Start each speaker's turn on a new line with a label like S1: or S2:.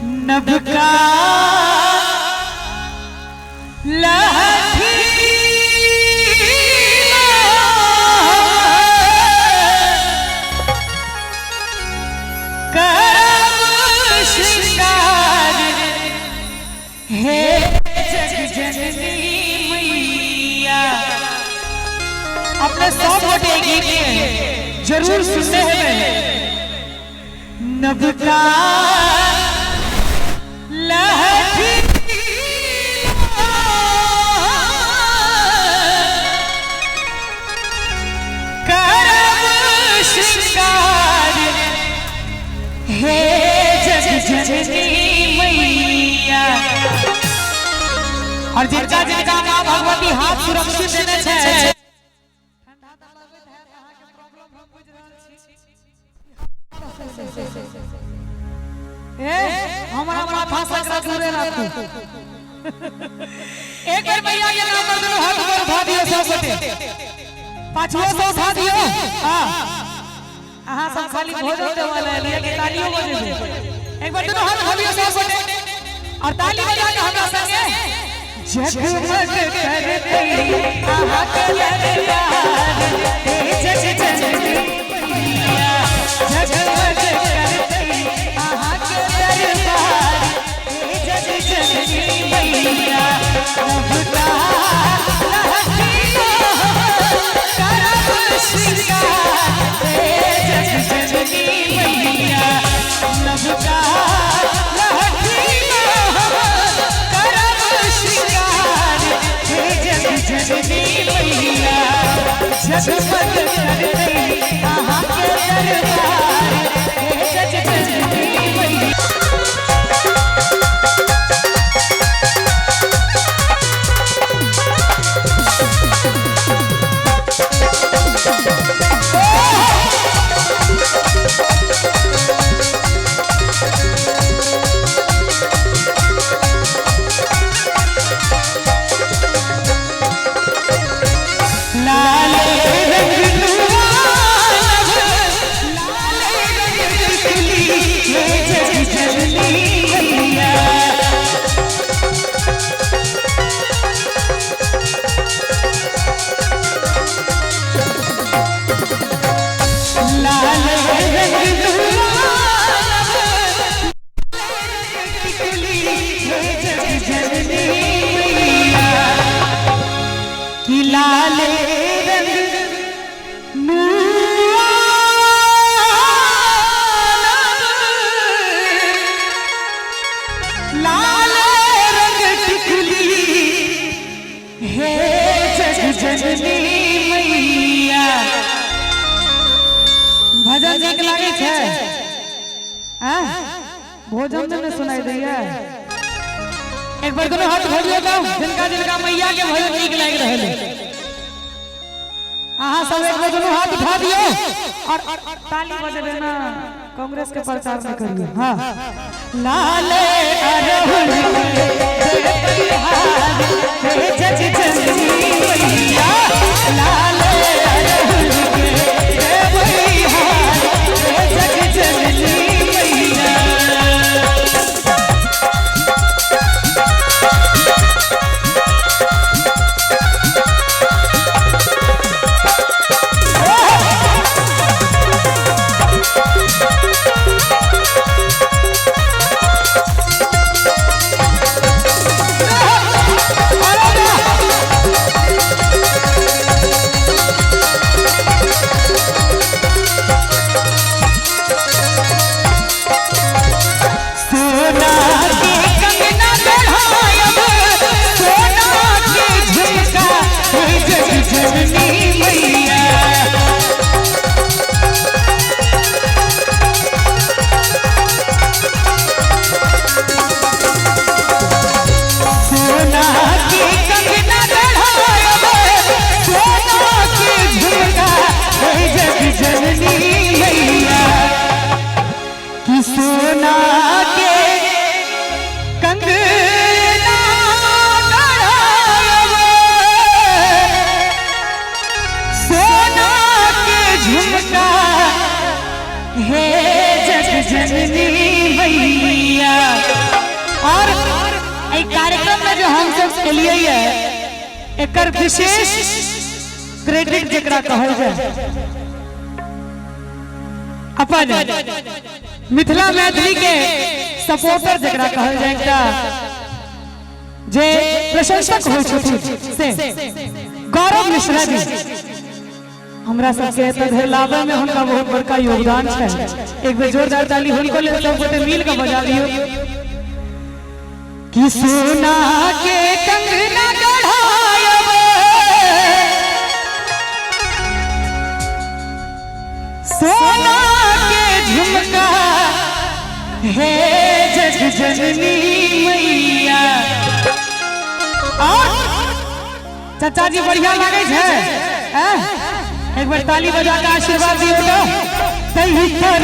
S1: नभ का लहठी करम श्रृंगार हे जग जननी मैया। अपने 100 वोटे गीत जरूर सुनने हैं। नभ का लहठी करम श्रृंगार हे जग जननी मैया। और जिनका जिनका माँ भगवती हाथ सुरक्षित देने छे हमारा माथा सकरा दूरे रखो। एक बार मैया के नाम पर दोनों हाथ ऊपर उठा दियो, 100 वोटे पांचवा 100 उठा दियो। हां आहा सब खाली भोजन दे वाला है, लिए तालियों बजे दे। एक बार दोनों हाथ उठा दियो 100 वोटे और ताली बजा के हमरा संगे जगमग करती आहा कलरदार हे जग जननी मैया। जगमग करती आहा कलरदार हे जग जननी मैया। नभ का लहठी करम श्रृंगार हे जग जननी मैया। नभ का लहठी करम श्रृंगार हे जग जननी मैया। जगमग करती आहा कलरदार हे जग जननी मैया। भजन नीक लागे छे? हां भोजन में सुनाई दैया। एक बार दोनों हाथ भरियो गाओ जिनका जिनका मैया के भजन नीक लाग रहले। आहा सब एक बार दोनों हाथ उठा दियो और ताली बजा देना, कांग्रेस के प्रचार में करियो। हां लाल अरहुल के हार हे जग जननी मैया। लाल अरहुल के हार हे जग जननी मैया। सोना के कंगना सोना के झुमका हे जग जननी मैया। और एक कार्यक्रम में जो हम सब के लिए है एक विशेष क्रेडिट जकरा कहल जाए अपन मिथिला मैथिली के सपोर्टर जकरा कहल जाए एकटा जे प्रशंसक होइ छथिन से गौरव मिश्रा जी हमरा सबके एतऽ लाभे में उनका बहुत बड़का योगदान है। एक बेर जोरदार ताली हुनको लेल सब गोटे मिल के बजा दियो कि सोना के कंगना गढ़ायब सोना के झुमका हे जग जननी मैया। और चाचा जी बढ़िया लगे है एक बार ताली बजा के आशीर्वाद दियो तो सही पर